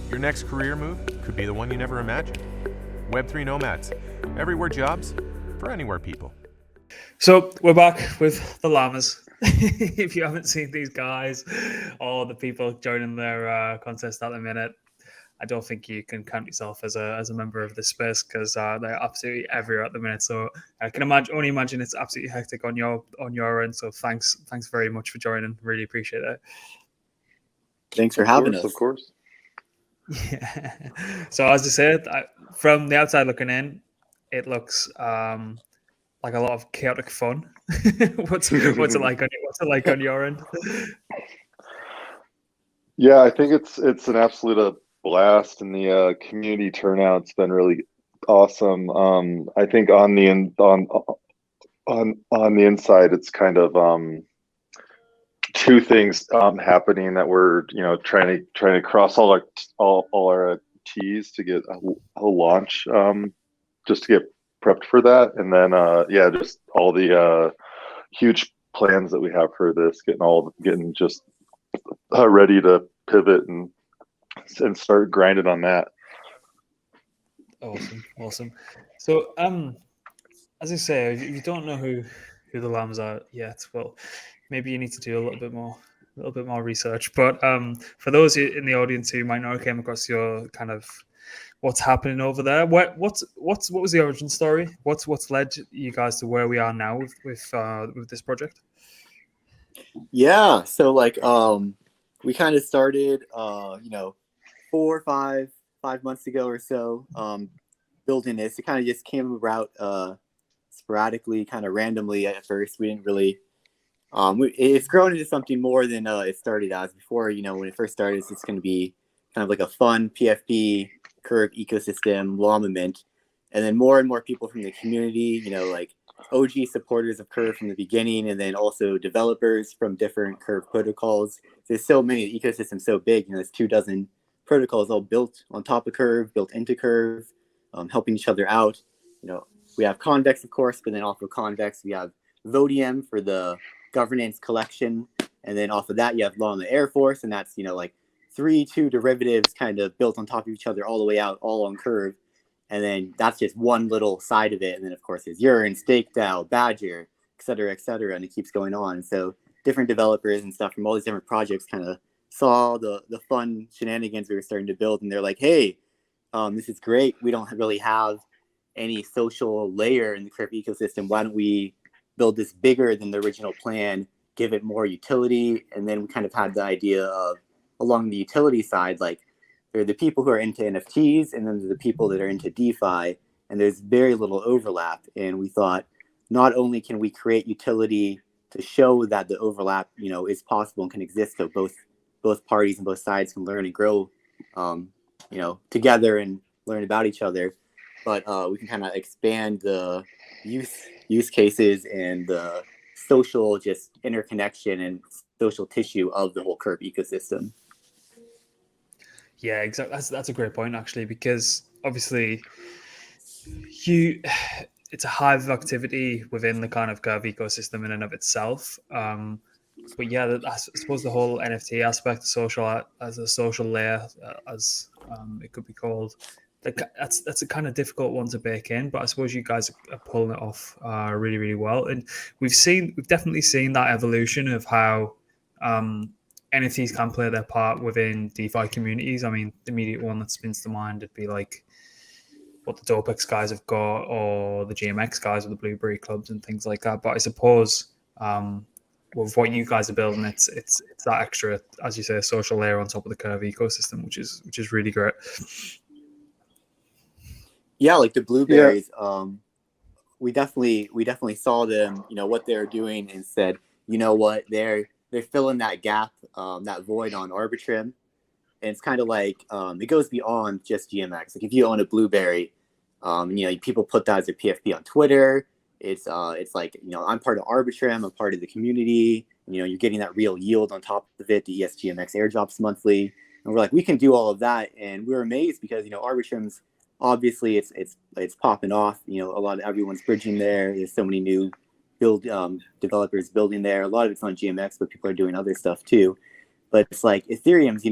Your next career move could be the one you never imagined. Web3 nomads, everywhere jobs for anywhere people. So we're back with the Llamas. If you haven't seen these guys or the people joining their contest at the minute, I don't think you can count yourself as a member of this space because they're absolutely everywhere at the minute. So I can only imagine it's absolutely hectic on your end. So thanks very much for joining. Really appreciate it. Thanks for having us. Of course. Yeah. So as I said, from the outside looking in, it looks like a lot of chaotic fun. what's it like on your end? Yeah, I think it's an absolute blast, and the community turnout's been really awesome. I think on the inside, it's kind of two things happening that we're trying to cross all our T's to get a launch, just to get prepped for that, and then just all the huge plans that we have for this, getting just ready to pivot and start grinding on that. Awesome. So as I say, if you don't know who the Llamas are yet, well, maybe you need to do a little bit more research. But for those in the audience who might not have came across your kind of what's happening over there, what was the origin story? What's led you guys to where we are now with this project? Yeah, so we kind of started 4 or 5 months ago or so, building this. It kind of just came about sporadically, kind of randomly at first. We didn't really it's grown into something more than it started as before. When it first started, it's going to be kind of like a fun PFP curve ecosystem, Llama Mint, and then more and more people from the community, like OG supporters of Curve from the beginning, and then also developers from different Curve protocols. There's so many, the ecosystem's so big, there's 24 protocols all built on top of Curve, built into Curve, helping each other out. We have Convex, of course, but then off of Convex, we have Vodium for the governance collection. And then off of that, you have Llama Air Force, and that's, 2 derivatives kind of built on top of each other all the way out, all on Curve. And then that's just one little side of it. And then, of course, there's Urine, StakeDAO, Badger, et cetera, and it keeps going on. So different developers and stuff from all these different projects kind of saw the fun shenanigans we were starting to build. And they're like, hey, this is great. We don't really have any social layer in the Curve ecosystem. Why don't we build this bigger than the original plan, give it more utility? And then we kind of had the idea of, along the utility side, like, there are the people who are into NFTs, and then there are the people that are into DeFi, and there's very little overlap. And we thought, not only can we create utility to show that the overlap, is possible and can exist, so both parties and both sides can learn and grow, together and learn about each other, but we can kind of expand the use cases and the social just interconnection and social tissue of the whole Curve ecosystem. Yeah, exactly. That's a great point, actually, because obviously it's a hive of activity within the kind of Curve ecosystem in and of itself. But yeah, I suppose the whole NFT aspect, as a social layer, as it could be called, that's a kind of difficult one to bake in. But I suppose you guys are pulling it off really, really well. And we've definitely seen that evolution of how NFTs can play their part within DeFi communities. I mean, the immediate one that springs to mind would be like what the Dopex guys have got, or the GMX guys with the Blueberry clubs and things like that. But I suppose with what you guys are building, it's that extra, as you say, social layer on top of the Curve ecosystem, which is really great. Yeah, like the Blueberries, we definitely saw them, what they were doing, and said, what, they're filling that gap, that void on Arbitrum. And it's kind of like, it goes beyond just GMX. Like if you own a Blueberry, people put that as a PFP on Twitter. It's like, I'm part of Arbitrum, I'm part of the community. You're getting that real yield on top of it, the ESGMX airdrops monthly. And we're like, we can do all of that. And we're amazed because, Arbitrum's, obviously it's popping off. Everyone's bridging there. There's so many new developers building there. A lot of it's on GMX, but people are doing other stuff too. But it's like Ethereum's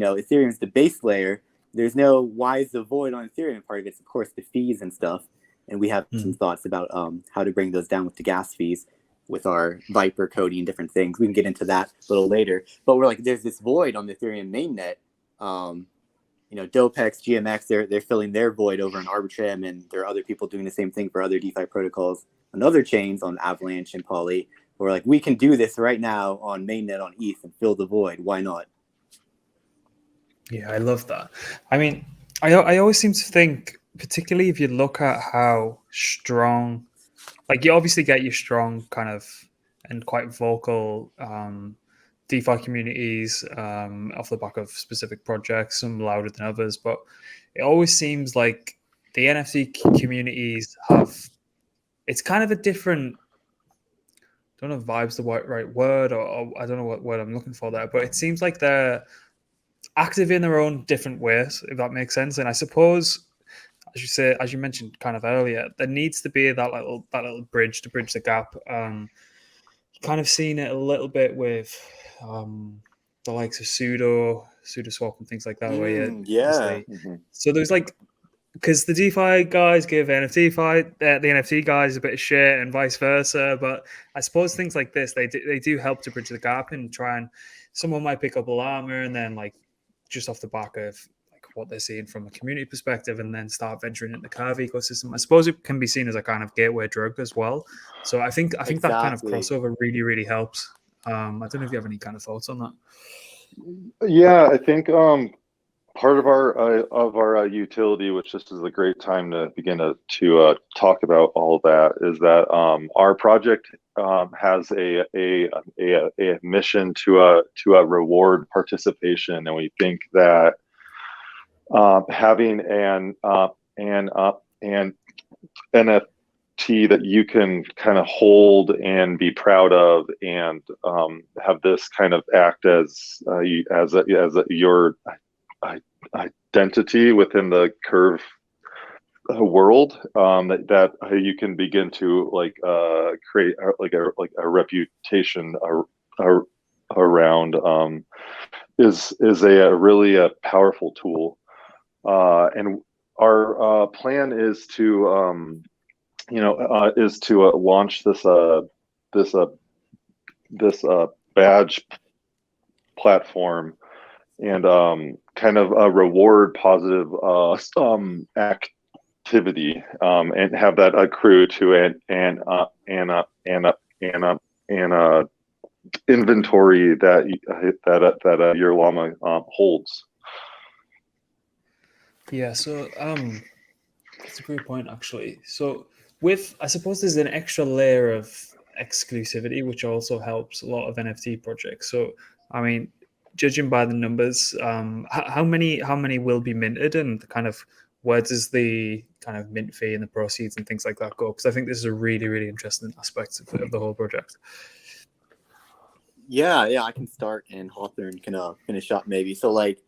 the base layer. there's no why is the void on Ethereum. Part of it's, of course, the fees and stuff. And we have some thoughts about how to bring those down with the gas fees with our Viper coding and different things. We can get into that a little later. But we're like, there's this void on the Ethereum mainnet. Dopex, GMX, they're filling their void over in Arbitrum, and there are other people doing the same thing for other DeFi protocols on other chains on Avalanche and Poly. We're like, we can do this right now on mainnet on ETH and fill the void. Why not? Yeah, I love that. I mean, I always seem to think, particularly if you look at how strong, like you obviously get your strong kind of and quite vocal DeFi communities off the back of specific projects, some louder than others, but it always seems like the NFT communities have, it's kind of a different, I don't know if vibe's the right word, or I don't know what word I'm looking for there, but it seems like they're active in their own different ways, if that makes sense. And I suppose, as you mentioned kind of earlier, there needs to be that little bridge to bridge the gap. Kind of seen it a little bit with the likes of SudoSwap and things like that. So there's like, because the DeFi guys give NFTfi, the NFT guys a bit of shit, and vice versa. But I suppose things like this, they do help to bridge the gap and try and someone might pick up a Llama and then like just off the back of like what they're seeing from a community perspective, and then start venturing into the Curve ecosystem. I suppose it can be seen as a kind of gateway drug as well. So I think that kind of crossover really, really helps. I don't know if you have any kind of thoughts on that. Yeah, I think part of our utility, which this is a great time to begin to talk about all that, is that our project has a mission to reward participation, and we think that having an NFT that you can kind of hold and be proud of, and have this kind of act as your identity within the Curve world, that you can begin to create a reputation around, is a really powerful tool, and our plan is to launch this badge platform, and kind of reward positive activity, and have that accrue to an inventory that your llama holds. Yeah, so that's a great point actually. So I suppose there's an extra layer of exclusivity which also helps a lot of NFT projects. So I mean, judging by the numbers, how many will be minted, and kind of where does the kind of mint fee and the proceeds and things like that go? Because I think this is a really, really interesting aspect of the whole project. Yeah, I can start, and Hawthorne can finish up maybe. So like,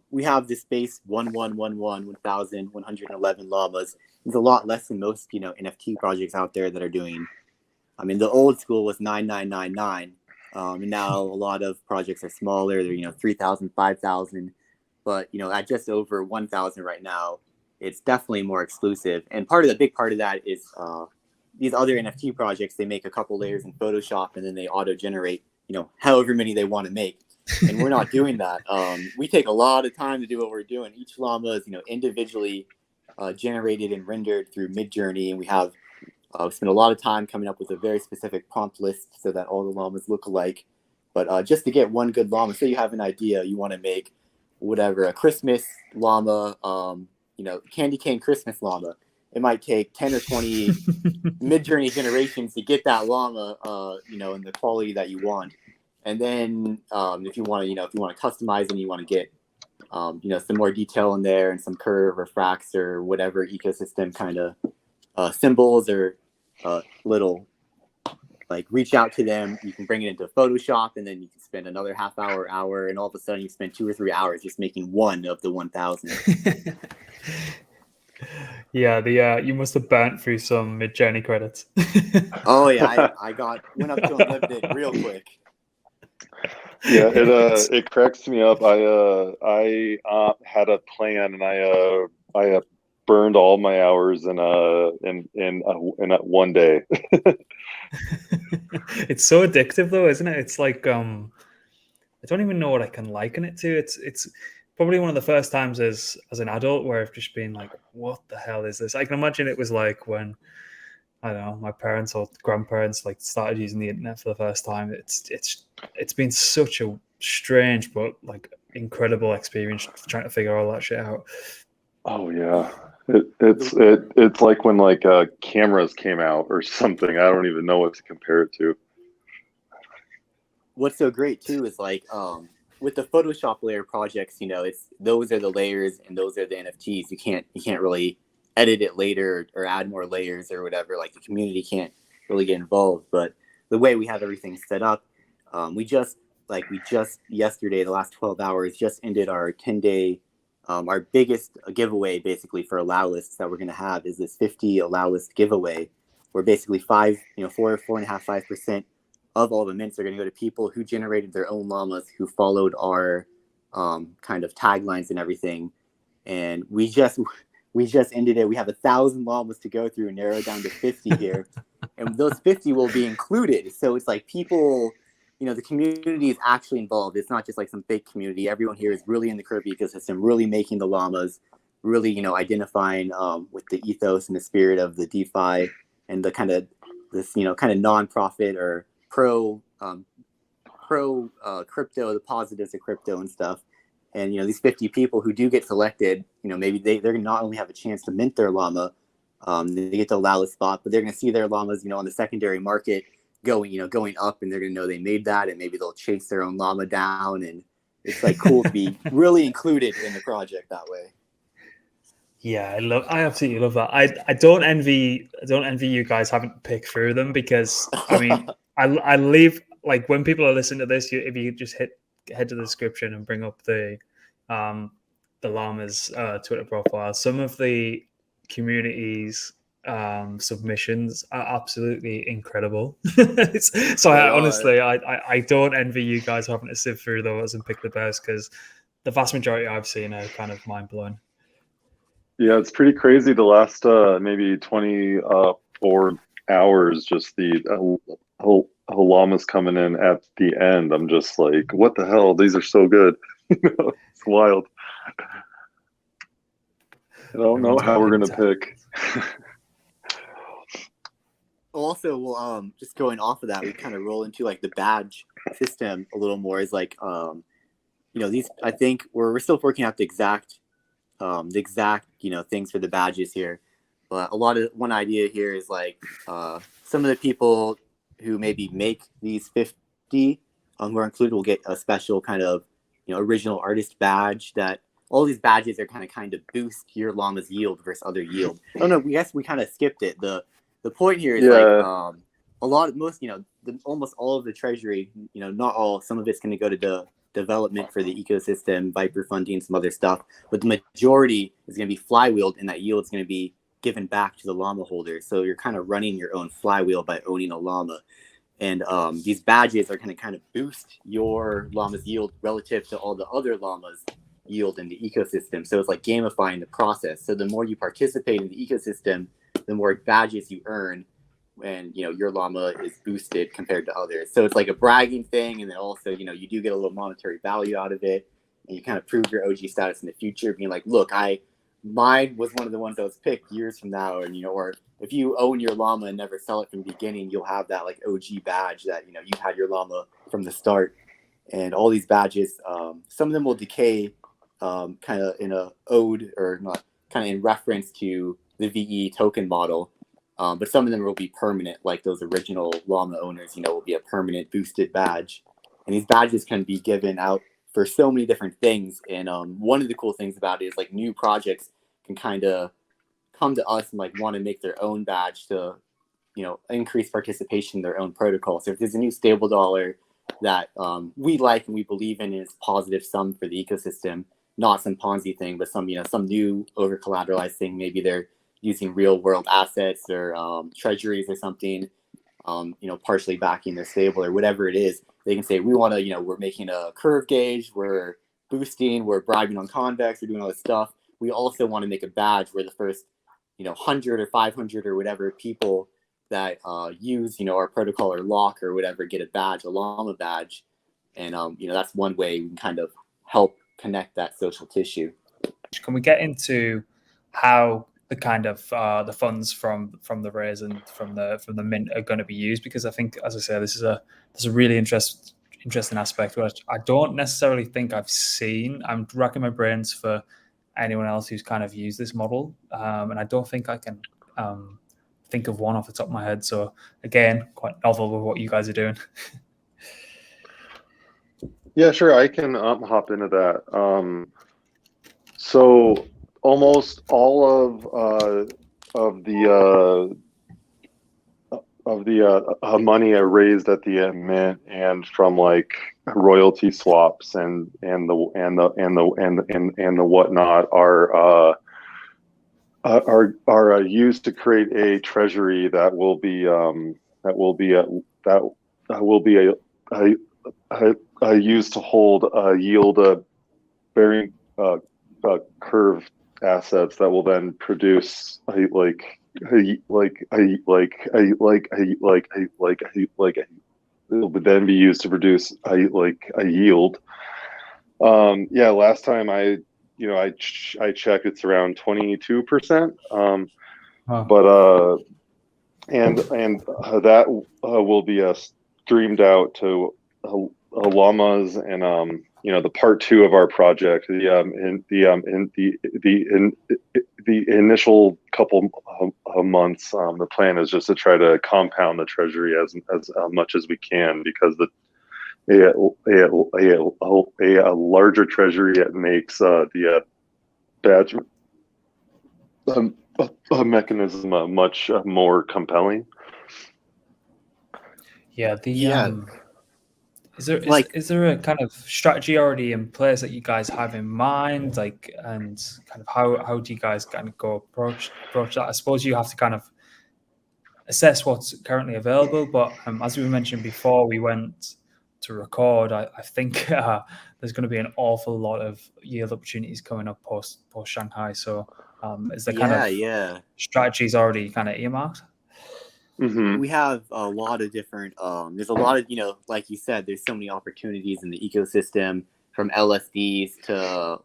we have this base 1,111 llamas. It's a lot less than most NFT projects out there that are doing. I mean, the old school was 9,999. And now a lot of projects are smaller. They're 3,000, 5,000, but at just over 1,000 right now, it's definitely more exclusive. And the big part of that is these other NFT projects. They make a couple layers in Photoshop, and then they auto generate however many they want to make. And we're not doing that. We take a lot of time to do what we're doing. Each llama is individually generated and rendered through Midjourney, and we have. We spent a lot of time coming up with a very specific prompt list so that all the llamas look alike. But just to get one good llama, say you have an idea, you want to make whatever, a Christmas llama, candy cane Christmas llama. It might take 10 or 20 Midjourney generations to get that llama, in the quality that you want. And then if you want to customize and you want to get, some more detail in there and some curve or fracs or whatever ecosystem kind of symbols or little, like, reach out to them. You can bring it into Photoshop, and then you can spend another half hour, and all of a sudden you spend 2 or 3 hours just making one of the 1,000. Yeah, you must have burnt through some Midjourney credits. Oh yeah, I went up to unlimited real quick. Yeah, It's- it cracks me up. I had a plan, and I burned all my hours in one day. it's so addictive though, isn't it? It's like I don't even know what I can liken it to. It's probably one of the first times as an adult where I've just been like, what the hell is this? I can imagine it was like when I don't know, my parents or grandparents like started using the internet for the first time. It's been such a strange but like incredible experience trying to figure all that shit out. Oh yeah, it's like when like cameras came out or something. I don't even know what to compare it to. What's so great too is like with the Photoshop layer projects, it's those are the layers and those are the NFTs. You can't really edit it later or add more layers or whatever. Like the community can't really get involved. But the way we have everything set up, we just yesterday, the last 12 hours, just ended our 10-day. Our biggest giveaway basically for allow lists that we're going to have is this 50 allow list giveaway, where basically 4.5% of all the mints are going to go to people who generated their own llamas, who followed our kind of taglines and everything. And we just ended it. We have 1,000 llamas to go through and narrow down to 50 here. And those 50 will be included. So it's like people, the community is actually involved. It's not just like some fake community. Everyone here is really in the crypto ecosystem, really making the llamas, really, identifying with the ethos and the spirit of the DeFi and the kind of this, kind of non-profit or pro crypto, the positives of crypto and stuff. And these 50 people who do get selected, maybe they're going to not only have a chance to mint their llama, they get to allow a spot, but they're going to see their llamas, on the secondary market going up, and they're going to know they made that, and maybe they'll chase their own llama down, and it's like cool to be really included in the project that way. Yeah, I absolutely love that. I don't envy you guys having to pick through them, because I mean I leave, like, when people are listening to this, if you just head to the description and bring up the Llama's Twitter profile, some of the community's submissions are absolutely incredible. So honestly, I don't envy you guys having to sift through those and pick the best, because the vast majority I've seen are kind of mind blowing. Yeah, it's pretty crazy. The last maybe 24 hours, just the llamas coming in at the end. I'm just like, what the hell? These are so good. It's wild. I don't know how we're gonna pick. Also, well, just going off of that, we kind of roll into like the badge system a little more. Is like, these. I think we're still working out the exact things for the badges here. But one idea here is like some of the people who maybe make these 50 who are included will get a special kind of original artist badge. That all these badges are kind of boost your llama's yield versus other yield. Oh no, we kind of skipped it. The point here is almost all of the treasury, not all, some of it's going to go to the development for the ecosystem, Viper funding, some other stuff, but the majority is going to be flywheeled, and that yield is going to be given back to the llama holders. So you're kind of running your own flywheel by owning a llama. And these badges are going to kind of boost your llama's yield relative to all the other llamas' yield in the ecosystem. So it's like gamifying the process. So the more you participate in the ecosystem, the more badges you earn, and your llama is boosted compared to others. So it's like a bragging thing, and then also you do get a little monetary value out of it, and you kind of prove your OG status in the future, being like, look, mine was one of the ones that was picked years from now, and or if you own your llama and never sell it from the beginning, you'll have that like OG badge that you had your llama from the start. And all these badges, some of them will decay, kind of in a ode, or not, kind of in reference to the VE token model. But some of them will be permanent, like those original llama owners, will be a permanent boosted badge. And these badges can be given out for so many different things. And one of the cool things about it is like new projects can kind of come to us and like want to make their own badge to, increase participation in their own protocol. So if there's a new stable dollar that we like and we believe in, is positive sum for the ecosystem, not some Ponzi thing, but some new over collateralized thing. Maybe they're using real world assets or treasuries or something, partially backing their stable or whatever it is. they can say, we want to, we're making a curve gauge, we're boosting, we're bribing on convex, we're doing all this stuff. We also want to make a badge where the first, 100 or 500 or whatever people that use, our protocol or lock or whatever, get a badge, a llama badge. And, that's one way we can kind of help connect that social tissue. Can we get into how the kind of the funds from the raise and from the mint are going to be used? Because I think, as I say, this is a really interesting aspect which I don't necessarily think I've seen. I'm racking my brains for anyone else who's kind of used this model, and I don't think I can think of one off the top of my head. So again, quite novel with what you guys are doing. Yeah, sure. I can hop into that. So almost all of the money I raised at the mint and from like royalty swaps and the whatnot are used to create a treasury that will be used to hold yield bearing curve assets that will then produce it will then be used to produce a yield. Last time I checked, it's around 22%. But that will be streamed out to llamas and the part 2 of our project. The initial couple of months, the plan is just to try to compound the treasury as much as we can, because a larger treasury makes the badge mechanism much more compelling. Yeah, Is there a kind of strategy already in place that you guys have in mind, and kind of how do you guys kind of go approach that? I suppose you have to kind of assess what's currently available, but as we mentioned before we went to record, I think there's going to be an awful lot of yield opportunities coming up post Shanghai. So is the kind of strategies already kind of earmarked? Mm-hmm. We have a lot of different, there's a lot of, like you said, there's so many opportunities in the ecosystem, from LSDs to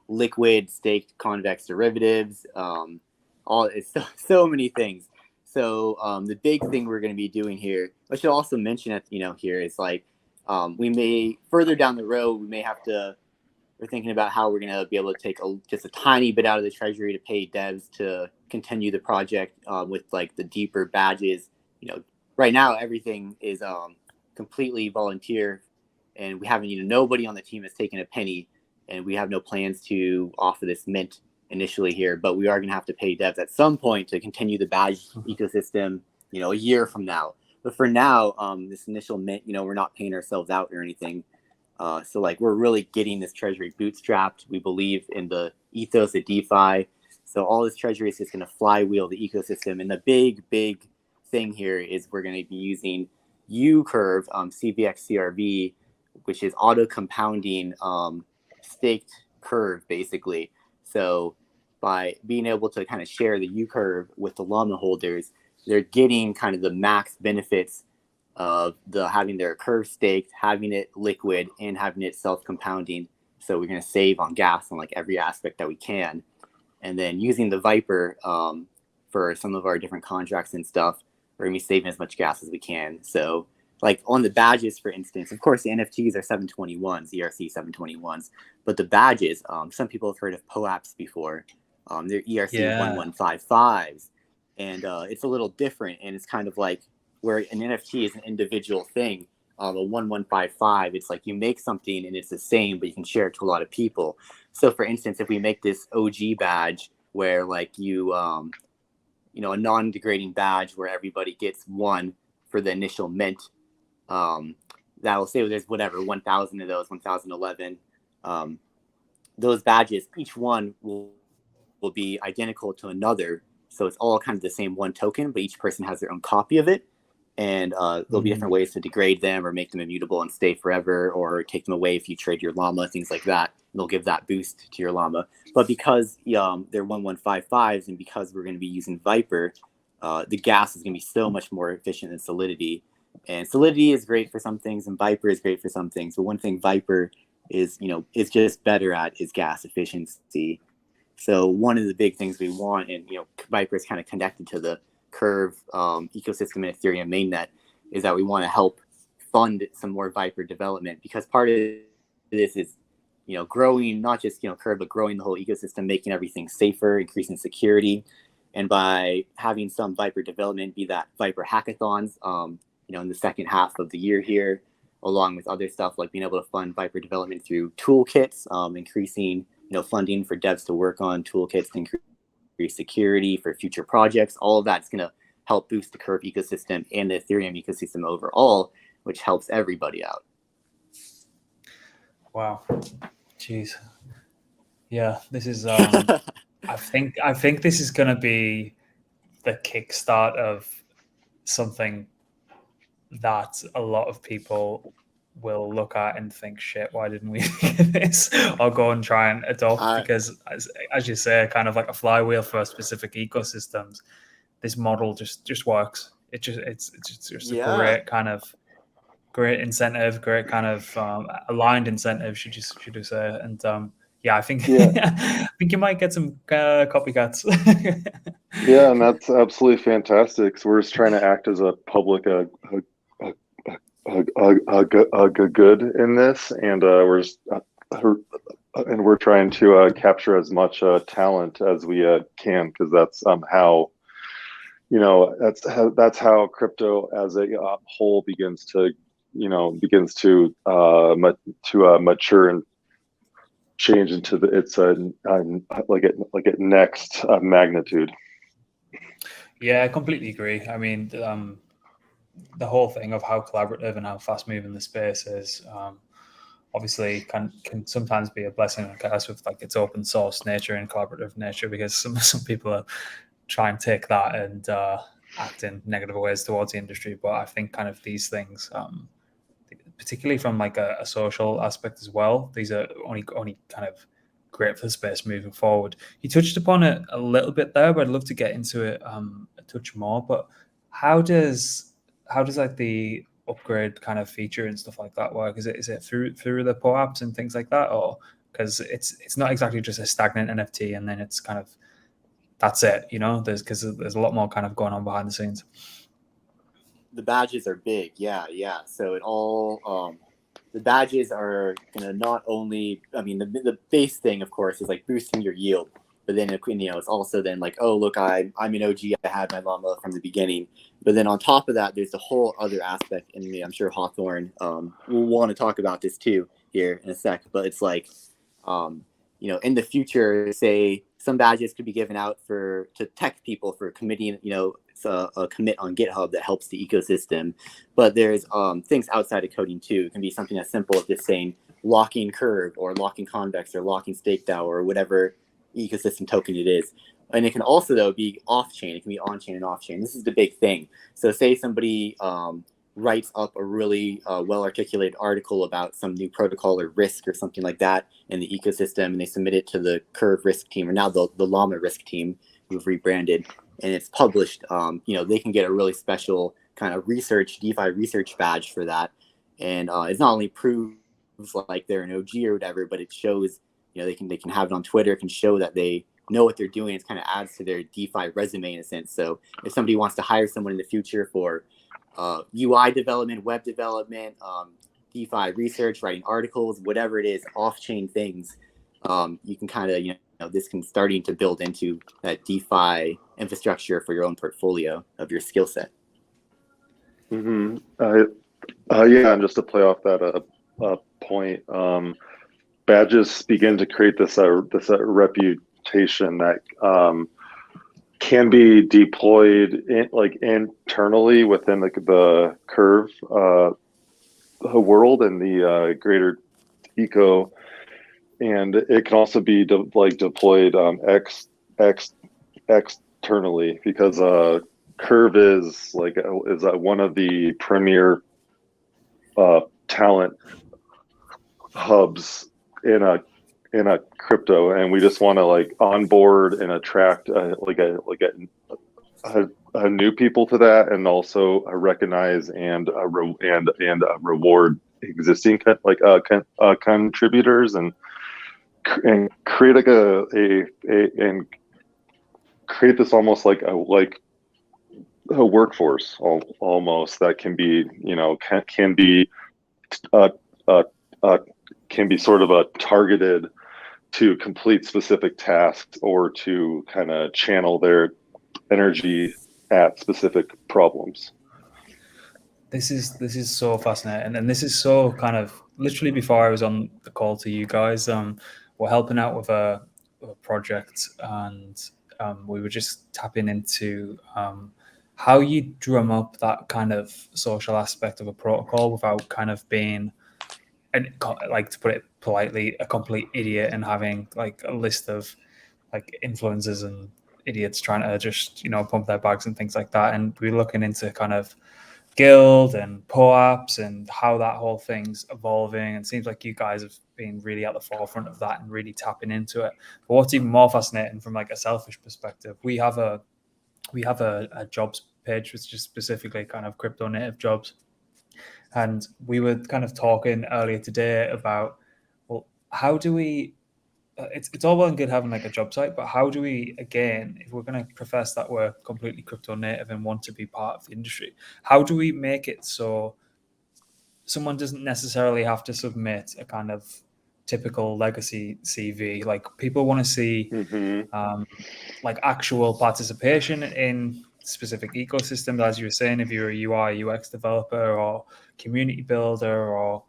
liquid staked convex derivatives, it's so many things. So the big thing we're going to be doing here, I should also mention it, here is like, we may, further down the road, we're thinking about how we're going to be able to take just a tiny bit out of the treasury to pay devs to continue the project with like the deeper badges. Right now everything is completely volunteer, and we haven't, nobody on the team has taken a penny, and we have no plans to offer this mint initially here, but we are going to have to pay devs at some point to continue the badge ecosystem, a year from now. But for now, this initial mint, we're not paying ourselves out or anything. So like we're really getting this treasury bootstrapped. We believe in the ethos of DeFi. So all this treasury is just going to flywheel the ecosystem. And the big thing here is we're going to be using U-curve, CVX-CRV, which is auto compounding staked curve basically. So by being able to kind of share the U-curve with the llama holders, they're getting kind of the max benefits of having their curve staked, having it liquid, and having it self-compounding. So we're going to save on gas on like every aspect that we can. And then using the Viper for some of our different contracts and stuff, we're going to be saving as much gas as we can. So like on the badges, for instance, of course, the NFTs are 721s, ERC 721s, but the badges, some people have heard of POAPs before. They're ERC 1155s. And it's a little different. And it's kind of like, where an NFT is an individual thing, a 1155, it's like you make something and it's the same, but you can share it to a lot of people. So for instance, if we make this OG badge where like a non-degrading badge where everybody gets one for the initial mint, that'll say there's 1,000 of those, 1,011. Those badges, each one will be identical to another. So it's all kind of the same one token, but each person has their own copy of it. and there'll be different ways to degrade them or make them immutable and stay forever, or take them away if you trade your llama, things like that. And they'll give that boost to your llama. But because they're 1155s, and because we're going to be using Viper, the gas is going to be so much more efficient than Solidity. And Solidity is great for some things, and Viper is great for some things. But one thing Viper is just better at is gas efficiency. So one of the big things we want, and Viper is kind of connected to the Curve ecosystem and Ethereum mainnet, is that we want to help fund some more Viper development, because part of this is growing not just Curve, but growing the whole ecosystem, making everything safer, increasing security. And by having some Viper development, be that Viper hackathons, in the second half of the year here, along with other stuff like being able to fund Viper development through toolkits, increasing funding for devs to work on toolkits to increase security for future projects. All of that's going to help boost the Curve ecosystem and the Ethereum ecosystem overall, which helps everybody out. Wow, jeez, yeah, this is. I think this is going to be the kickstart of something that a lot of people will look at and think, shit, why didn't we think of this? Or go and try and adopt, because as you say, kind of like a flywheel for specific ecosystems, this model just works. It's just a great incentive, great kind of aligned incentive, should you say. And I think I think you might get some copycats. Yeah, and that's absolutely fantastic. So we're just trying to act as a public good in this, and we're trying to capture as much talent as we can, because that's how that's how crypto as a whole begins to mature and change into its next magnitude. Yeah, I completely agree. I mean, the whole thing of how collaborative and how fast moving the space is, obviously can sometimes be a blessing and a curse with like its open source nature and collaborative nature, because some people try and take that and act in negative ways towards the industry. But I think kind of these things, particularly from like a social aspect as well, these are only kind of great for the space moving forward. You touched upon it a little bit there, but I'd love to get into it a touch more. But how does like the upgrade kind of feature and stuff like that work? Is it through the POAPs and things like that, or because it's not exactly just a stagnant NFT and then it's kind of that's it, because there's a lot more kind of going on behind the scenes. The badges are big, yeah. So it all the badges are gonna not only, I mean, the base thing, of course, is like boosting your yield. But then it's also then like, oh look, I'm an OG, I had my llama from the beginning. But then on top of that, there's a whole other aspect in me. I'm sure Hawthorne will want to talk about this too here in a sec. But it's like, in the future, say some badges could be given out to tech people for committing, a commit on GitHub that helps the ecosystem. But there's things outside of coding too. It can be something as simple as just saying locking Curve or locking Convex or locking StakeDAO or whatever ecosystem token it is. And it can also though be off-chain. It can be on-chain and off-chain. This is the big thing. So say somebody writes up a really well-articulated article about some new protocol or risk or something like that in the ecosystem, and they submit it to the Curve risk team, or now the Llama risk team, who've rebranded, and it's published. They can get a really special kind of DeFi research badge for that. And it's not only proves like they're an OG or whatever, but it shows, they can have it on Twitter, can show that they know what they're doing. It kind of adds to their DeFi resume in a sense. So if somebody wants to hire someone in the future for UI development, web development, DeFi research, writing articles, whatever it is, off-chain things, you can kind of, this can starting to build into that DeFi infrastructure for your own portfolio of your skill set. Mm-hmm. And just to play off that point, badges begin to create this reputation that can be deployed internally within the Curve world and the greater eco, and it can also be deployed externally, because Curve is like one of the premier talent hubs in a crypto, and we just want to like onboard and attract new people to that, and also recognize and reward existing contributors, and create like and create this almost like a workforce almost that can be, you know, can be uh, uh, can be sort of a targeted to complete specific tasks or to kind of channel their energy at specific problems. This is so fascinating, and this is so kind of literally before I was on the call to you guys. We're helping out with a project, and we were just tapping into how you drum up that kind of social aspect of a protocol without kind of being, and like, to put it politely, a complete idiot and having like a list of like influencers and idiots trying to just, you know, pump their bags and things like that. And we're looking into kind of guild and POAPs and how that whole thing's evolving. And it seems like you guys have been really at the forefront of that and really tapping into it. But what's even more fascinating from like a selfish perspective, we have a jobs page which is specifically kind of crypto native jobs. And we were kind of talking earlier today about, well, how do we, it's all well and good having like a job site, but how do we, again, if we're going to profess that we're completely crypto native and want to be part of the industry, how do we make it so someone doesn't necessarily have to submit a kind of typical legacy CV? Like, people want to see like actual participation in specific ecosystem, as you were saying, if you're a UI UX developer or community builder, or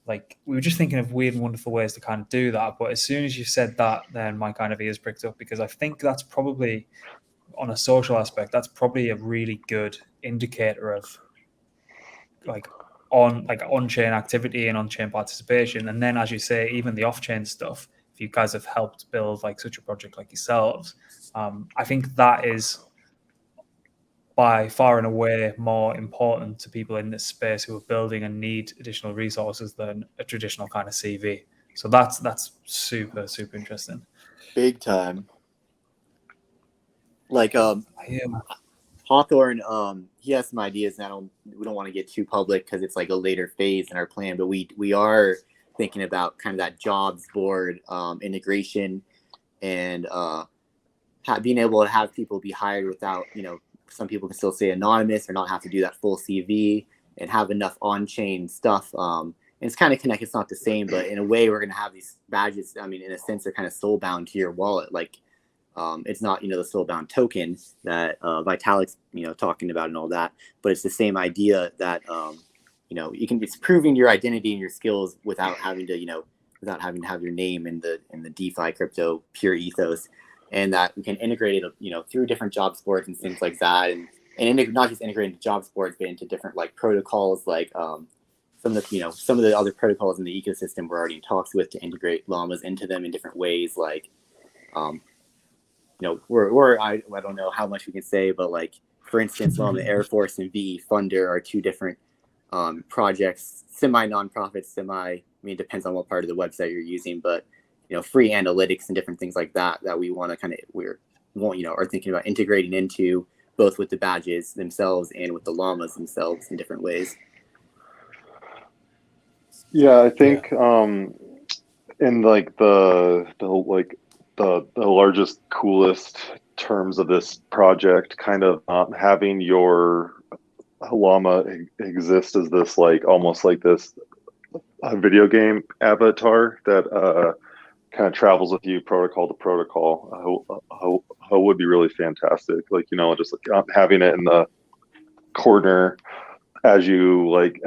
like, we were just thinking of weird and wonderful ways to kind of do that. But as soon as you said that, then my kind of ears pricked up, because I think that's probably, on a social aspect, that's probably a really good indicator of like on-chain activity and on-chain participation. And then, as you say, even the off-chain stuff, if you guys have helped build like such a project like yourselves, I think that is by far and away more important to people in this space who are building and need additional resources than a traditional kind of CV. So that's super, super interesting. Big time. Like Yeah. Hawthorne, he has some ideas, and we don't want to get too public because it's like a later phase in our plan, but we are thinking about kind of that jobs board integration, and being able to have people be hired without, you know, some people can still stay anonymous or not have to do that full CV, and have enough on-chain stuff. And it's kind of connected. It's not the same, but in a way, we're going to have these badges. I mean, in a sense, they're kind of soul-bound to your wallet. Like, it's not, you know, the soul-bound token that Vitalik's, you know, talking about and all that, but it's the same idea that, you know, it's proving your identity and your skills without having to, you know, without having to have your name in the DeFi crypto pure ethos. And that we can integrate it, you know, through different jobs boards and things like that, and not just integrate into jobs boards, but into different like protocols, like some of the other protocols in the ecosystem we're already in talks with to integrate llamas into them in different ways. Like, you know, I don't know how much we can say, but like, for instance, Llama Air Force and VE Funder are two different projects, semi-nonprofits, I mean, it depends on what part of the website you're using, but, you know, free analytics and different things like that we want to kind of, are thinking about integrating into, both with the badges themselves and with the llamas themselves in different ways. Yeah, I think in like the largest, coolest terms of this project, kind of having your llama exist as this like almost like this video game avatar that kind of travels with you protocol to protocol, would be really fantastic. Like, you know, just like having it in the corner as you like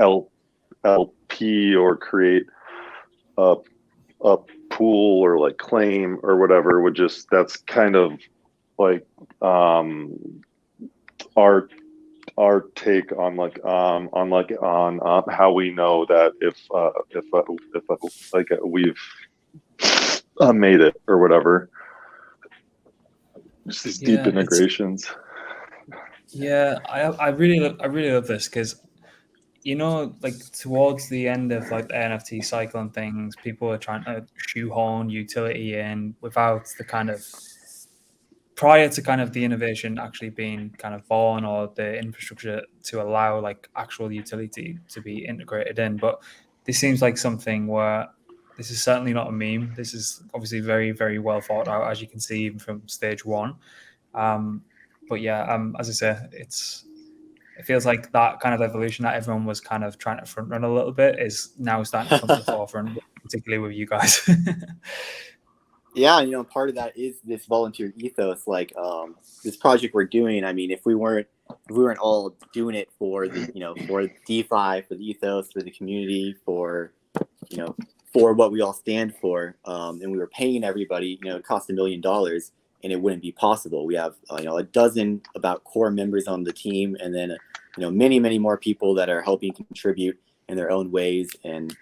LP or create a pool or like claim or whatever, would just, that's kind of like our take on how we know that if we've made it or whatever. Just these deep integrations. Yeah, I really love this because like towards the end of like the NFT cycle and things, people are trying to shoehorn utility in without the kind of prior to kind of the innovation actually being kind of born or the infrastructure to allow like actual utility to be integrated in. But this seems like something where this is certainly not a meme. This is obviously very, very well thought out, as you can see even from stage one. But yeah, as I say, it feels like that kind of evolution that everyone was kind of trying to front run a little bit is now starting to come to the forefront, particularly with you guys. Yeah, part of that is this volunteer ethos. Like this project we're doing. I mean, if we weren't all doing it for the for DeFi, for the ethos, for the community, for for what we all stand for, and we were paying everybody, it cost $1 million, and it wouldn't be possible. We have a dozen about core members on the team, and then many more people that are helping contribute in their own ways, and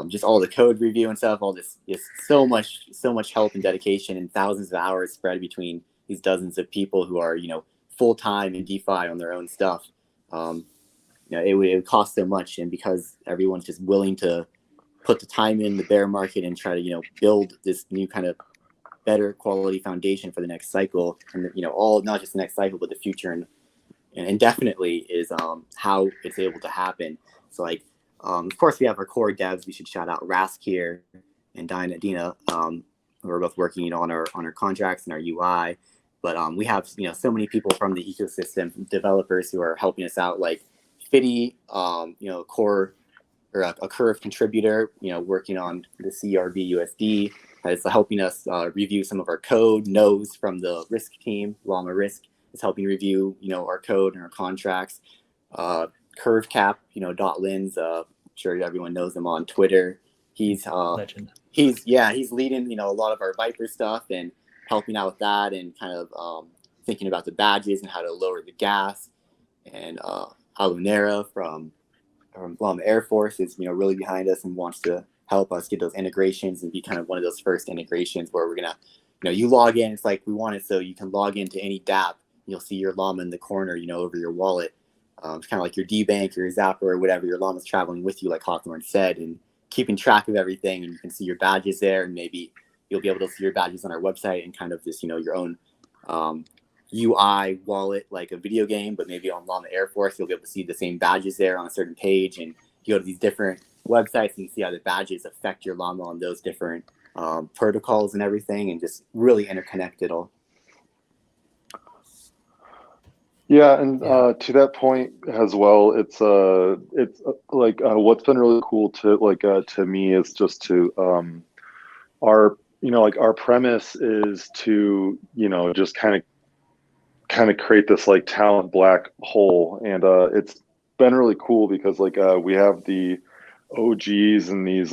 just all the code review and stuff, all this is so much help and dedication and thousands of hours spread between these dozens of people who are full time in DeFi on their own stuff. It would cost so much, and because everyone's just willing to put the time in the bear market and try to build this new kind of better quality foundation for the next cycle, and all not just the next cycle but the future, and indefinitely is how it's able to happen. So like. Of course, we have our core devs. We should shout out Rask here and Dina, who are both working on our contracts and our UI. But we have so many people from the ecosystem, developers who are helping us out, like Fitty, core or a Curve contributor, working on the CRV USD, is helping us review some of our code. Knows from the Risk team, Llama Risk, is helping review our code and our contracts. Curve Cap, .lins, sure everyone knows him on Twitter. He's Legend. He's leading a lot of our Viper stuff and helping out with that, and kind of thinking about the badges and how to lower the gas. And Alunera from Llama Air Force is really behind us and wants to help us get those integrations and be kind of one of those first integrations where we're gonna you log in. It's like we want it so you can log into any dApp. You'll see your llama in the corner over your wallet. It's kind of like your D-Bank or your Zapper or whatever. Your llama's traveling with you, like Hawthorne said, and keeping track of everything. And you can see your badges there, and maybe you'll be able to see your badges on our website and kind of this, your own UI wallet, like a video game. But maybe on Llama Air Force, you'll be able to see the same badges there on a certain page. And you go to these different websites and you see how the badges affect your llama on those different protocols and everything, and just really interconnect it all. Yeah, and to that point as well, it's like what's been really cool to me is just to our our premise is to just kind of create this like talent black hole, and it's been really cool because we have the OGs and these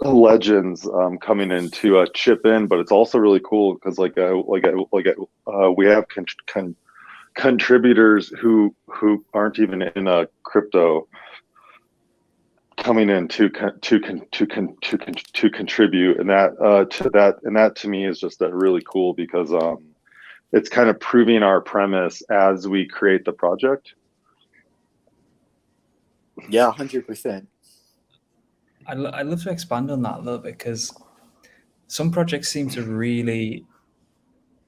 legends coming in to chip in, but it's also really cool because we have contributors who aren't even in crypto coming in to contribute, and that to me is just really cool because it's kind of proving our premise as we create the project. Yeah, 100%. I'd love to expand on that a little bit, because some projects seem to really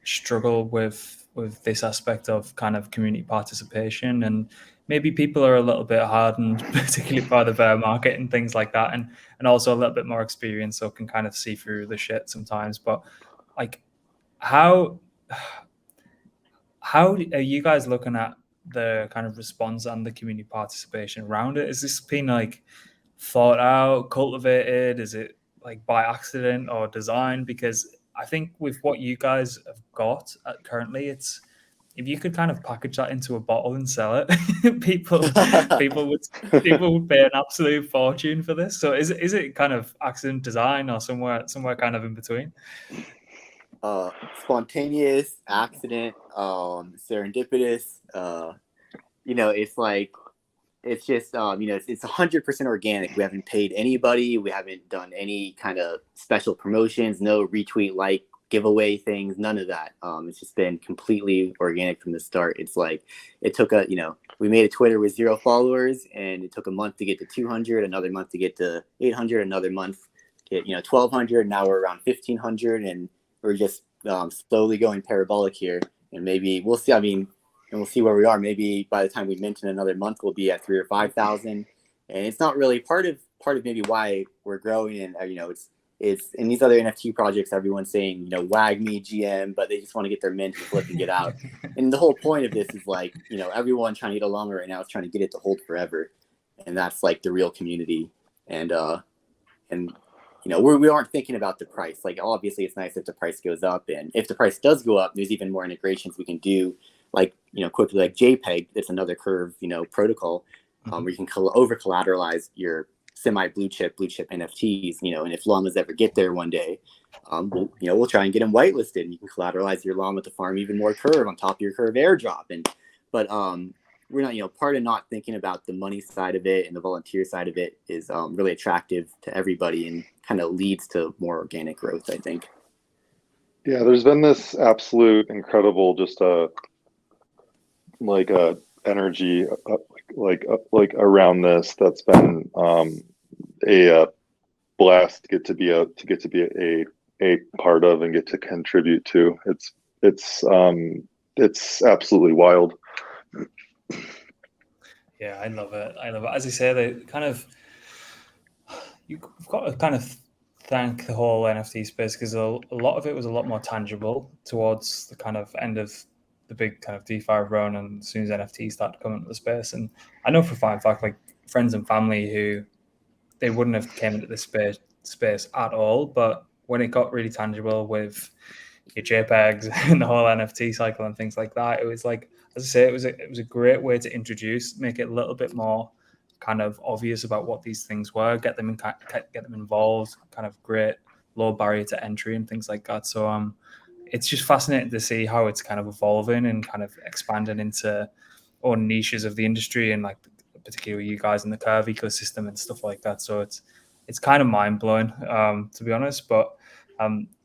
struggle with this aspect of kind of community participation, and maybe people are a little bit hardened, particularly by the bear market and things like that, and also a little bit more experienced, so can kind of see through the shit sometimes. But like, how are you guys looking at the kind of response and the community participation around it? Is this been like thought out, cultivated? Is it like by accident or design? Because I think with what you guys have got currently, it's, if you could kind of package that into a bottle and sell it, people would pay an absolute fortune for this. So is it kind of accident, design, or somewhere kind of in between? Spontaneous, accident, serendipitous. It's like, it's just it's 100% organic. We haven't paid anybody. We haven't done any kind of special promotions. No retweet, like, giveaway things, none of that. It's just been completely organic from the start. It's like it took we made a Twitter with 0 followers, and it took a month to get to 200, another month to get to 800, another month to get 1,200. Now we're around 1,500, and we're just slowly going parabolic here. And maybe we'll see. I mean, and we'll see where we are. Maybe by the time we mint in another month, we'll be at 3,000 or 5,000. And it's not really part of maybe why we're growing. And it's in these other NFT projects, everyone's saying, wag me GM, but they just want to get their mint and flip and get out. And the whole point of this is like, everyone trying to get a llama right now is trying to get it to hold forever. And that's like the real community. And we aren't thinking about the price. Like, obviously it's nice if the price goes up, and if the price does go up, there's even more integrations we can do, like, quickly, like JPEG. That's another Curve, protocol, where you can over collateralize your semi blue chip NFTs, and if llamas ever get there one day, we'll try and get them whitelisted, and you can collateralize your llama to farm even more Curve on top of your Curve airdrop. But we're not, part of not thinking about the money side of it and the volunteer side of it is really attractive to everybody and kind of leads to more organic growth, I think. Yeah, there's been this absolute incredible energy around this that's been a blast to get to be a part of and get to contribute to. It's absolutely wild. Yeah, I love it. As I say, you've got to kind of thank the whole NFT space, because a lot of it was a lot more tangible towards the kind of end of the big kind of DeFi run, and as soon as NFTs started coming into the space. And I know for a fact, like friends and family who they wouldn't have came into this space at all, but when it got really tangible with your JPEGs and the whole NFT cycle and things like that, it was like, as I say, it was a great way to make it a little bit more kind of obvious about what these things were, get them involved, kind of great low barrier to entry and things like that. So it's just fascinating to see how it's kind of evolving and kind of expanding into own niches of the industry, and like particularly you guys in the Curve ecosystem and stuff like that. So it's kind of mind blowing, to be honest. But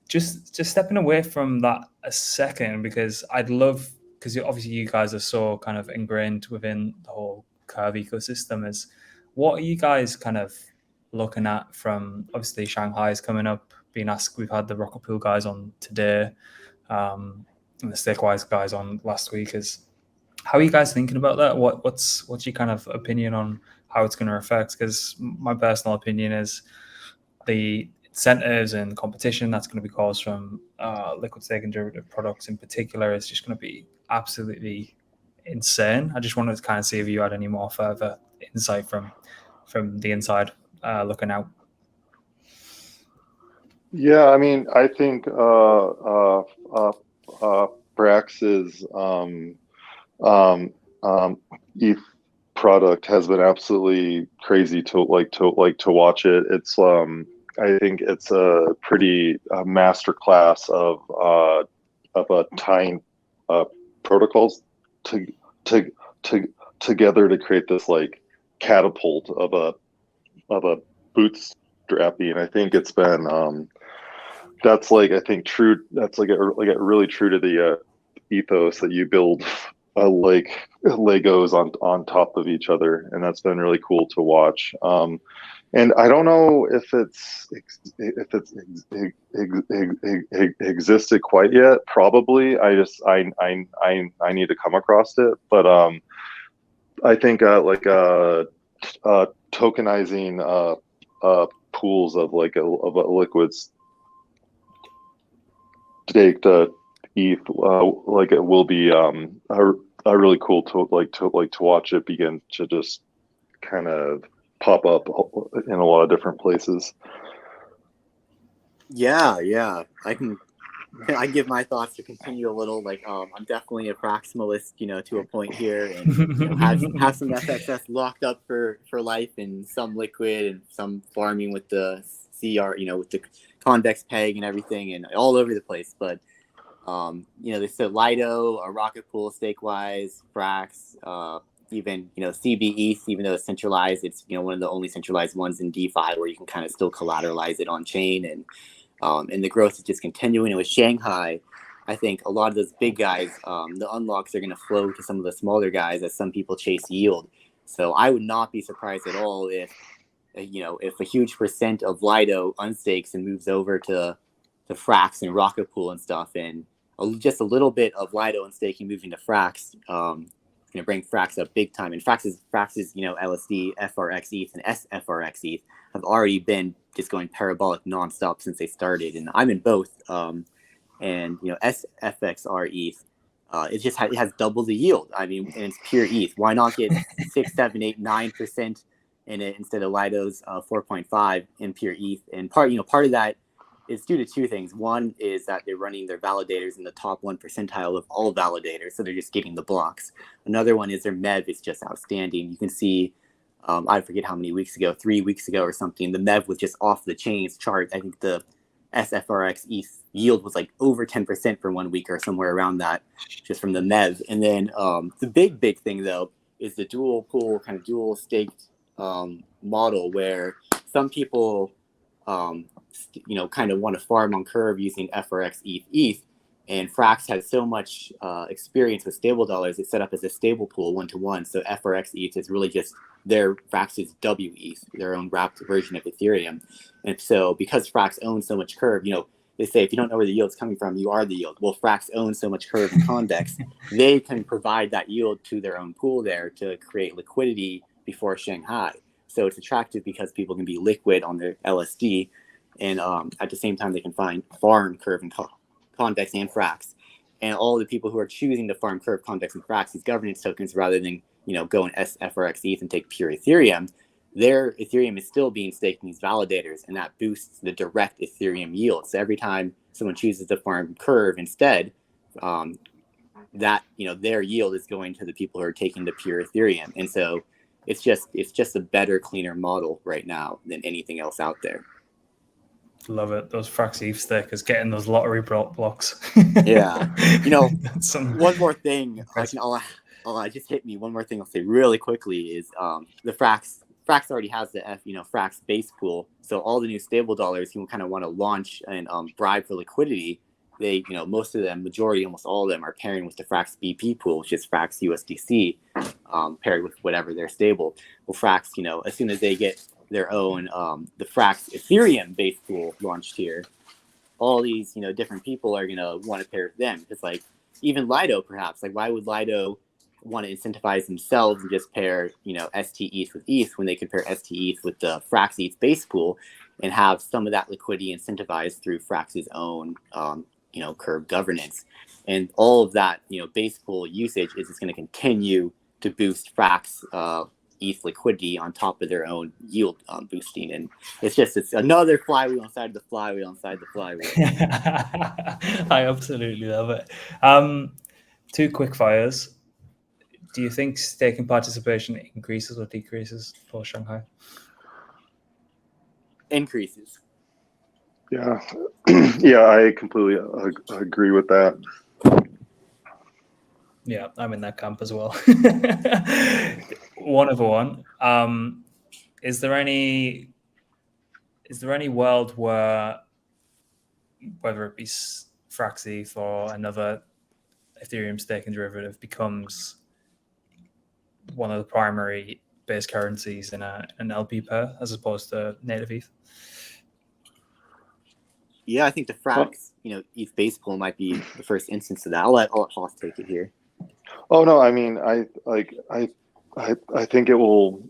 just stepping away from that a second, because obviously you guys are so kind of ingrained within the whole Curve ecosystem, is what are you guys kind of looking at from, obviously Shanghai is coming up, being asked, we've had the Rocket Pool guys on today, and the Stakewise guys on last week. Is how are you guys thinking about that? What's your kind of opinion on how it's going to affect? Because my personal opinion is the incentives and competition that's going to be caused from liquid staking derivative products in particular is just going to be absolutely insane. I just wanted to kind of see if you had any more further insight from the inside looking out. Yeah, I mean, I think Brax's ETH product has been absolutely crazy to watch it. It's I think it's a pretty masterclass of tying protocols together to create this like catapult of a bootstrapping. And I think it's been that's like, I think true. That's like really true to the ethos that you build like Legos on top of each other, and that's been really cool to watch. And I don't know if it's existed quite yet. Probably. I need to come across it. But I think tokenizing pools of a liquids staked ETH, it will be a really cool to watch it begin to just kind of pop up in a lot of different places. Yeah, I give my thoughts to continue a little. I'm definitely a Praximalist, to a point here, and have some FXS locked up for life, and some liquid and some farming with the CR, with the convex peg and everything, and all over the place. But they said Lido, Rocket Pool, Stakewise, Frax, even CBE, even though it's centralized, it's one of the only centralized ones in DeFi where you can kind of still collateralize it on chain. And And the growth is just continuing. And with Shanghai, I think a lot of those big guys, the unlocks are going to flow to some of the smaller guys as some people chase yield. So I would not be surprised at all if a huge percent of Lido unstakes and moves over to Frax and Rocket Pool and stuff, and just a little bit of Lido unstaking moving to Frax, going to bring Frax up big time. And Frax's LSD, FRX ETH, and SFRX ETH have already been just going parabolic nonstop since they started, and I'm in both. And SFXR ETH, it has double the yield. I mean, and it's pure ETH. Why not get 6, 7, 8, 9% in it instead of Lido's 4.5 in pure ETH? And part of that is due to two things. One is that they're running their validators in the top 1 percentile of all validators, so they're just getting the blocks. Another one is their MEV is just outstanding. You can see, I forget how many weeks ago, 3 weeks ago or something, the MEV was just off the chains chart. I think the SFRX ETH yield was like over 10% for 1 week or somewhere around that, just from the MEV. And then the big thing though is the dual pool, kind of dual staked model, where some people kind of want to farm on Curve using FRX ETH, and Frax has so much experience with stable dollars. It's set up as a stable pool 1-to-1. So FRX ETH is really just their Frax's WETH, their own wrapped version of Ethereum. And so because Frax owns so much Curve, they say if you don't know where the yield's coming from, you are the yield. Well, Frax owns so much Curve and Convex, they can provide that yield to their own pool there to create liquidity before Shanghai. So it's attractive because people can be liquid on their LSD, and at the same time they can farm Curve and Convex and Frax. And all the people who are choosing to farm Curve, Convex, and Frax, these governance tokens, rather than go in SFRX ETH and take pure Ethereum, their Ethereum is still being staked in these validators, and that boosts the direct Ethereum yield. So every time someone chooses to farm Curve instead, that their yield is going to the people who are taking the pure Ethereum. And so it's just a better, cleaner model right now than anything else out there. Love it. Those Frax ETH stickers, getting those lottery blocks. Yeah. One more thing. Just hit me. One more thing I'll say really quickly is the Frax already has the Frax base pool. So all the new stable dollars who kind of want to launch and bribe for liquidity, they, most of them, almost all of them are pairing with the Frax BP pool, which is Frax USDC, paired with whatever their stable. Well, Frax, as soon as they get their own, the Frax Ethereum base pool launched here, all these, different people are going to want to pair with them. It's like, even Lido, perhaps, like, why would Lido want to incentivize themselves and just pair, STETH with ETH when they could pair STETH with the Frax ETH base pool and have some of that liquidity incentivized through Frax's own, Curve governance. And all of that, base pool usage is just going to continue to boost Frax ETH liquidity on top of their own yield boosting. And it's another flywheel inside the flywheel inside the flywheel. I absolutely love it. 2 quick fires. Do you think staking participation increases or decreases for Shanghai? Increases. Yeah. Yeah, I completely agree with that. Yeah, I'm in that camp as well. One other one. Is there any world where, whether it be Frax ETH or another Ethereum staking derivative, becomes one of the primary base currencies in an LP pair as opposed to native ETH? Yeah, I think the Frax, ETH base pool might be the first instance of that. I'll let Hoss take it here. Oh no, I mean, I think it will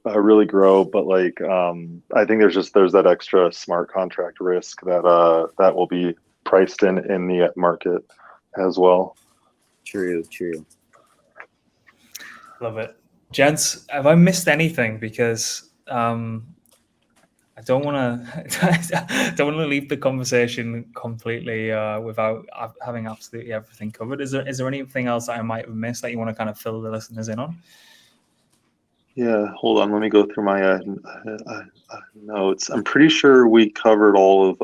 really grow, but I think there's that extra smart contract risk that will be priced in the market as well. True. Love it. Gents, have I missed anything? Because I don't want to leave the conversation completely without having absolutely everything covered. Is there anything else that I might have missed that you want to kind of fill the listeners in on? Yeah, hold on. Let me go through my notes. I'm pretty sure we covered all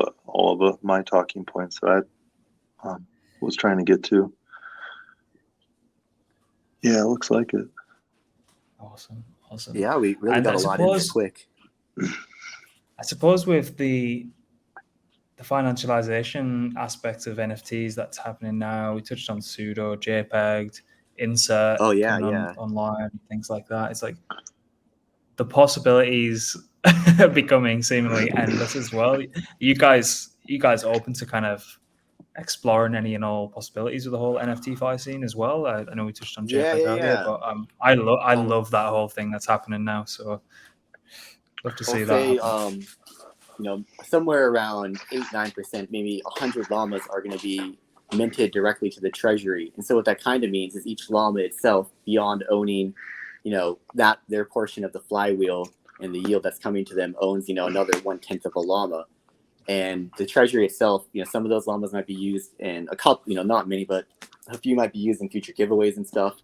of my talking points that I was trying to get to. Yeah, it looks like it. Awesome. Yeah, we really got a lot in there quick. I suppose with the the financialization aspect of NFTs that's happening now. We touched on pseudo, JPEG, insert Oh yeah, coming yeah. online, things like that. It's like the possibilities are becoming seemingly endless as well. You guys open to kind of exploring any and all possibilities of the whole NFTfi scene as well? I know we touched on Yeah, JPEG yeah, earlier, yeah. but I love that whole thing that's happening now. So love to I'll see say, that happen. you know, somewhere around 8-9%, maybe 100 llamas are going to be minted directly to the treasury. And so what that kind of means is each llama itself, beyond owning, you know, that their portion of the flywheel and the yield that's coming to them, owns, you know, another 1/10 of a llama. And the treasury itself, you know, some of those llamas might be used in a couple, you know, not many, but a few might be used in future giveaways and stuff.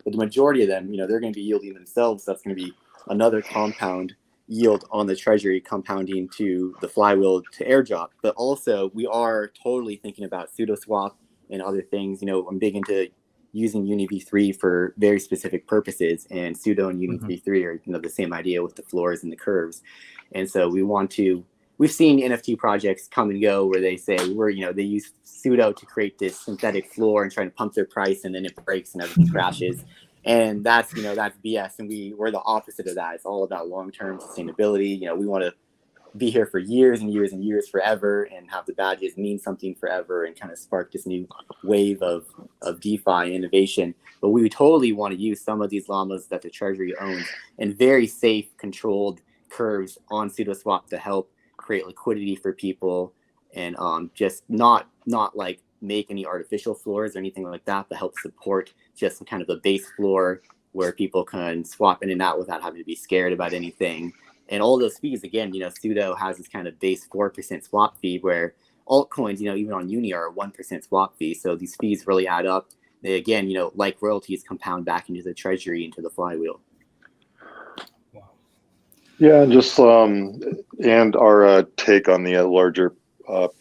But the majority of them, you know, they're going to be yielding themselves. So that's going to be another compound yield on the treasury, compounding to the flywheel to airdrop. But also, we are totally thinking about pseudo swap and other things. You know, I'm big into using UniV3 for very specific purposes, and pseudo and UniV3 are, you know, the same idea with the floors and the curves. And so we want to. We've seen NFT projects come and go where they say they use pseudo to create this synthetic floor and try to pump their price, and then it breaks and everything crashes. And that's BS. And we're the opposite of that. It's all about long-term sustainability. You know, we want to be here for years and years and years forever, and have the badges mean something forever, and kind of spark this new wave of DeFi innovation. But we would totally want to use some of these llamas that the treasury owns in very safe, controlled curves on pseudoswap to help create liquidity for people, and just not like make any artificial floors or anything like that, but help support just kind of a base floor where people can swap in and out without having to be scared about anything. And all those fees, again, you know, pseudo has this kind of base 4% swap fee, where altcoins, you know, even on Uni are a 1% swap fee. So these fees really add up. They, again, you know, like royalties, compound back into the treasury, into the flywheel. Yeah, and just and our take on the larger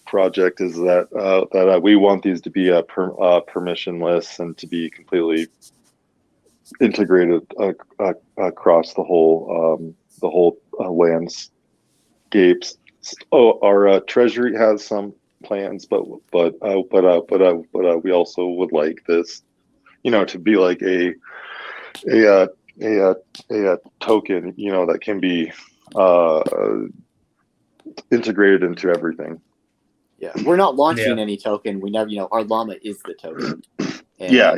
project is that we want these to be permissionless and to be completely integrated across the whole landscapes. Oh, our treasury has some plans, but we also would like this, you know, to be like a token, you know, that can be integrated into everything. Yeah, we're not launching any token. We never, you know, our llama is the token. And, yeah.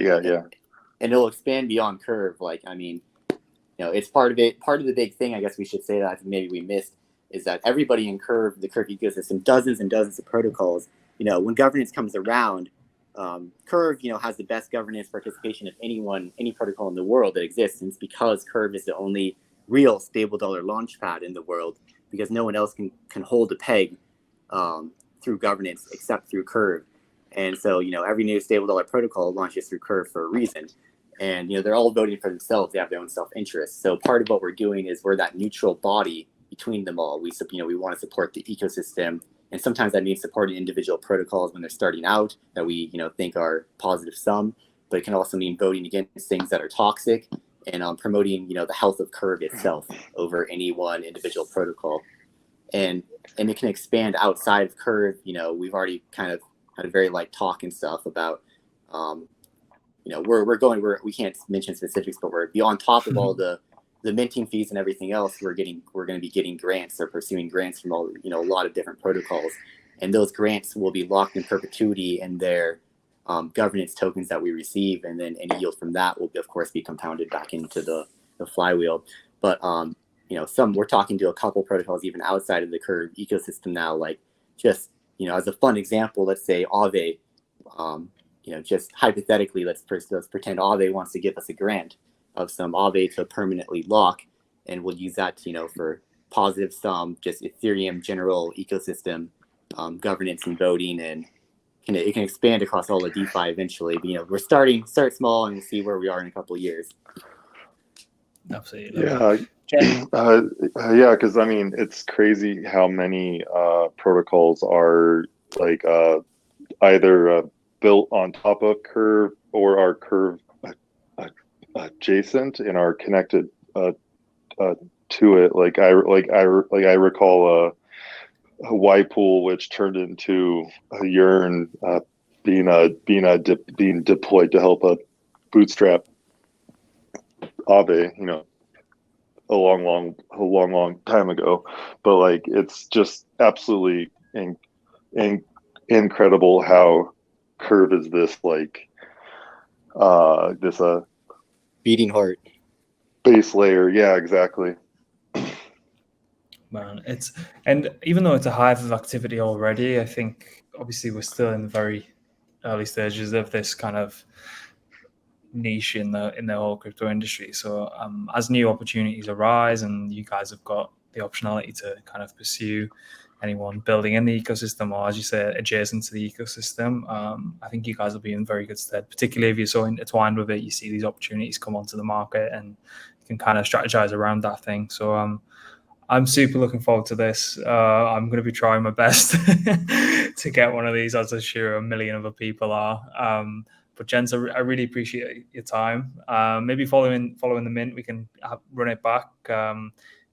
And it'll expand beyond Curve. Like, I mean, you know, it's part of it. Part of the big thing, I guess we should say, that I think maybe we missed, is that everybody in Curve, the Curve ecosystem, dozens and dozens of protocols, you know, when governance comes around, Curve, you know, has the best governance participation of any protocol in the world that exists. And it's because Curve is the only real stable dollar launchpad in the world, because no one else can hold a peg through governance except through Curve. And so, you know, every new stable dollar protocol launches through Curve for a reason. And, you know, they're all voting for themselves. They have their own self-interest. So part of what we're doing is we're that neutral body between them all. We want to support the ecosystem. And sometimes that means supporting individual protocols when they're starting out that we, you know, think are positive sum. But it can also mean voting against things that are toxic, and promoting, you know, the health of Curve itself over any one individual protocol. And it can expand outside of Curve. You know, we've already kind of had a very light talk and stuff about, you know, we can't mention specifics, but we're beyond top of all the minting fees and everything else. We're going to be getting grants, or pursuing grants from all, you know, a lot of different protocols, and those grants will be locked in perpetuity in their governance tokens that we receive, and then any yield from that will, of course, be compounded back into the flywheel. But you know, we're talking to a couple protocols even outside of the Curve ecosystem now, like, just, you know, as a fun example, let's say Aave, you know, just hypothetically, let's pretend Aave wants to give us a grant of some Aave to permanently lock, and we'll use that to, you know, for positive sum, just Ethereum general ecosystem governance and voting, and it can expand across all the DeFi eventually. But, you know, we're start small, and we'll see where we are in a couple of years. Absolutely. Yeah. Yeah, because I mean, it's crazy how many protocols are like either built on top of Curve or are Curve adjacent and are connected to it. Like I recall Y pool, which turned into a Yearn being deployed to help a bootstrap Aave, a long time ago. But like, it's just absolutely incredible how Curve is this like this Beating heart. base layer. Yeah, exactly. Man, and even though it's a hive of activity already, I think obviously we're still in the very early stages of this kind of niche in the whole crypto industry. So as new opportunities arise, and you guys have got the optionality to kind of pursue anyone building in the ecosystem, or as you say, adjacent to the ecosystem, I think you guys will be in very good stead, particularly if you're so intertwined with it. You see these opportunities come onto the market and you can kind of strategize around that thing. So I'm super looking forward to this. I'm going to be trying my best to get one of these, as I'm sure a million other people are. But gents, I really appreciate your time. Maybe following the mint, we can run it back.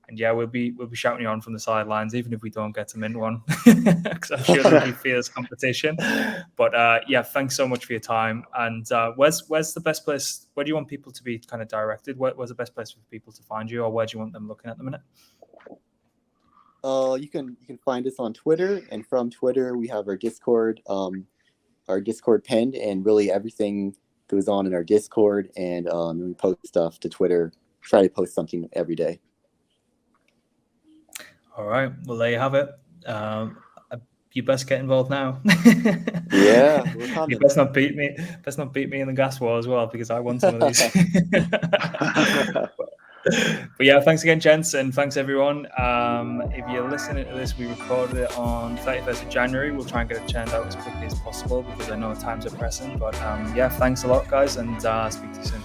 And yeah, we'll be shouting you on from the sidelines, even if we don't get to mint one, because I'm sure there'll be fierce competition. But yeah, thanks so much for your time. And where's the best place? Where do you want people to be kind of directed? Where's the best place for people to find you, or where do you want them looking at the minute? You can find us on Twitter, and from Twitter we have our Discord pinned, and really everything goes on in our Discord, and we post stuff to Twitter. Try to post something every day. All right, well there you have it. You best get involved now. Yeah, we're coming. You best not beat me. Best not beat me in the gas war as well, because I won some of these. But yeah, thanks again, gents, and thanks everyone. If you're listening to this, we recorded it on 31st of January. We'll try and get it churned out as quickly as possible because I know times are pressing. But yeah, thanks a lot, guys, and speak to you soon.